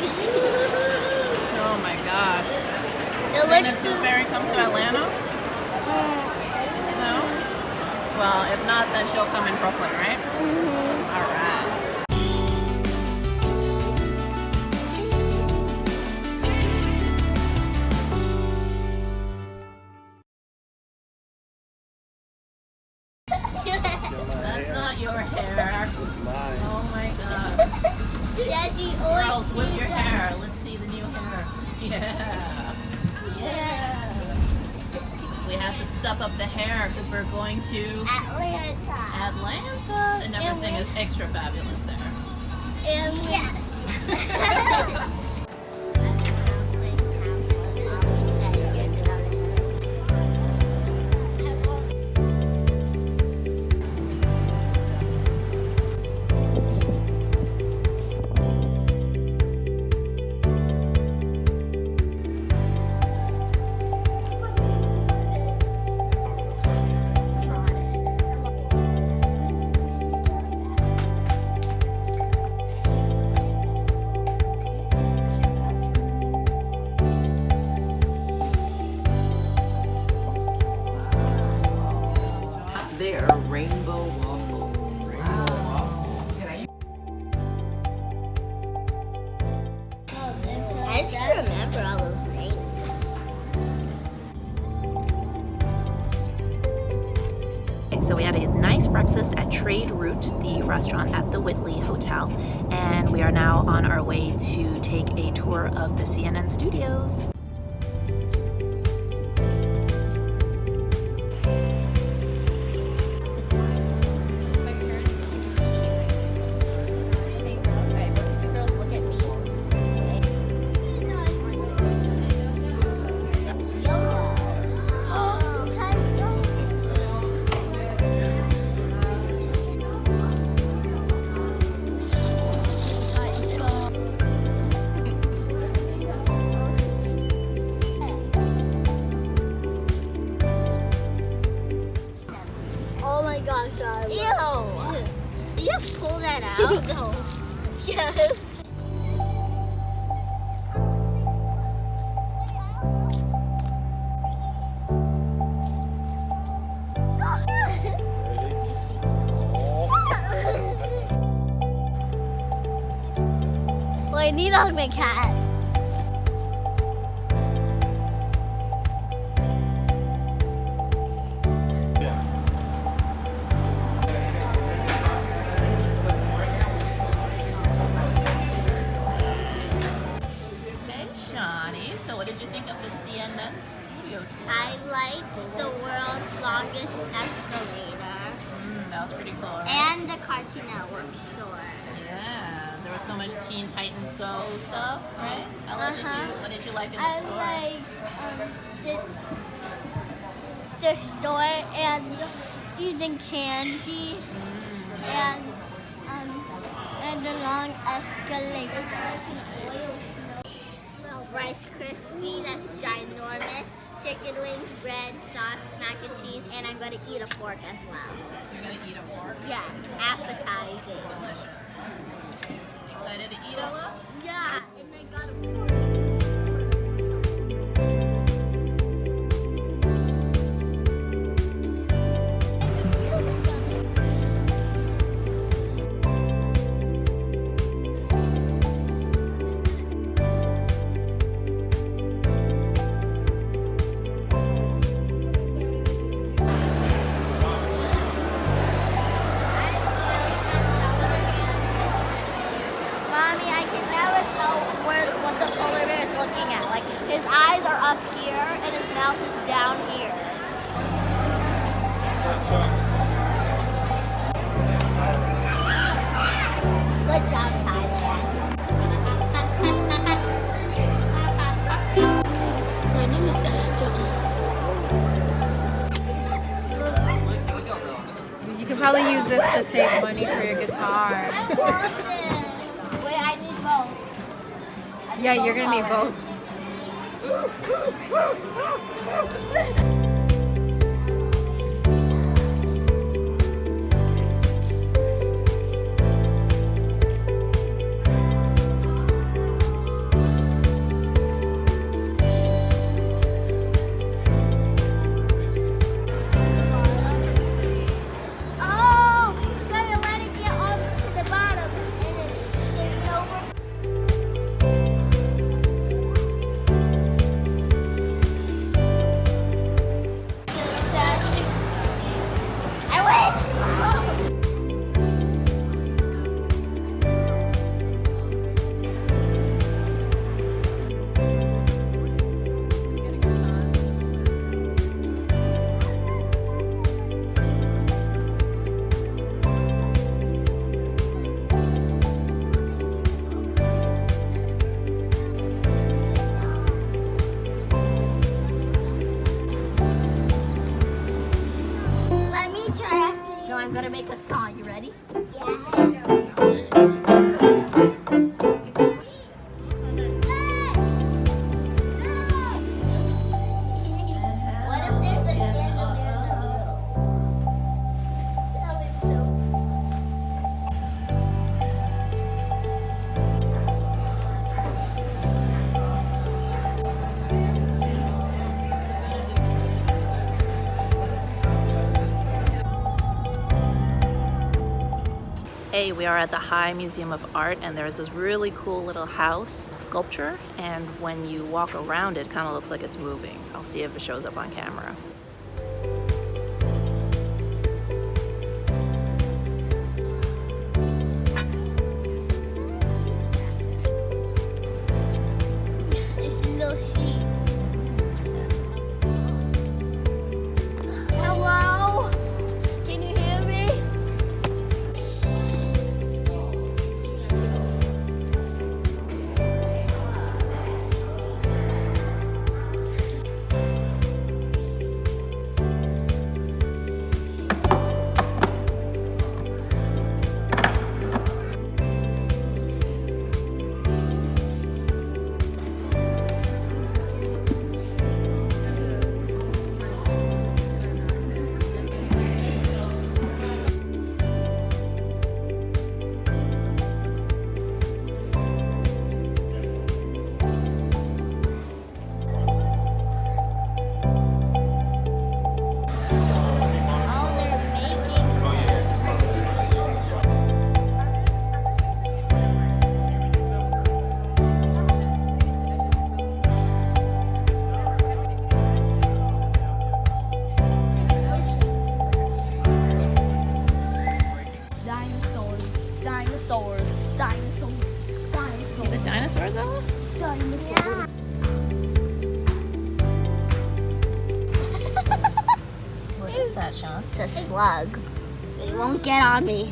Oh my gosh. It When looks the Tooth Fairy comes to Atlanta? No? Well, if not, then she'll come in Brooklyn, right? All right. That's not your hair. Oh my god. Daddy, Girls, whip your hair. Let's see the new hair. Yeah. Yeah. We have to step up the hair because we're going to Atlanta. And everything is extra fabulous there. And yes. They're rainbow waffles. I should remember all those names. So we had a nice breakfast at Trade Route, the restaurant at the Whitley Hotel, and we are now on our way to take a tour of the CNN studios. Ew! Did you just pull that out? No. Yes. Well, I need to hug my cat. So what did you think of the CNN studio tour? I liked the world's longest escalator. That was pretty cool, right? And the Cartoon Network store. Yeah, there was so much Teen Titans Go stuff, right? What did you like in the I store? like the store and eating candy and the long escalator. Rice Krispie, that's ginormous. Chicken wings, bread, sauce, mac and cheese, and I'm going to eat a fork as well. You're going to eat a fork? Yes, appetizing. Delicious. Excited to eat, Ella? Yeah, and I got a fork. What the polar bear is looking at. Like, his eyes are up here and his mouth is down here. Good job, Thailand. My name is Alistair. You could probably use this to save money for your guitar. I want this. Wait, I need both. Yeah, you're gonna need both. You ready? What if there's a chandelier in the room? Hey, we are at the High Museum of Art, and there's this really cool little house sculpture, and when you walk around it kind of looks like it's moving. I'll see if it shows up on camera. It's a little sheep. Hello? Can you hear me? Oh, they're making. Dinosaurs, dinosaurs, dinosaurs, See the dinosaurs, Ella? dinosaurs. What is that, Sean? It's a slug. It won't get on me.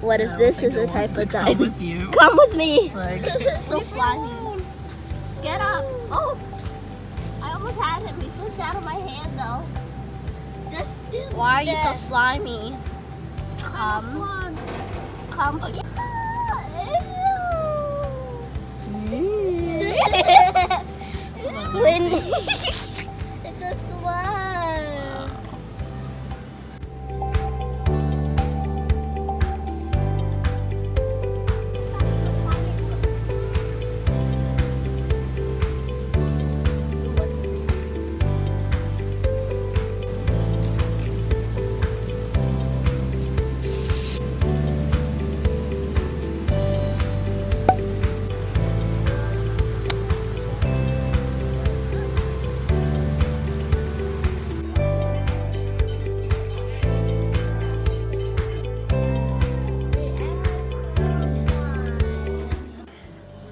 What if this is a type of Come dinosaur? with you. Come with me. Like, So slimy. Get up. Oh, I almost had him. He slipped out of my hand though. Just do Why are you so slimy? Come. Come. When it's a slug.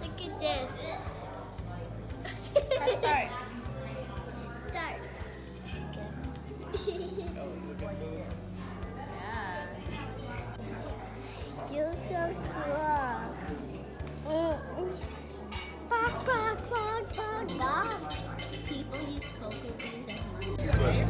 Look at this. Start. Start. You're so cool. Bark, bark, bark, bark, bark. People use cocoa beans as money.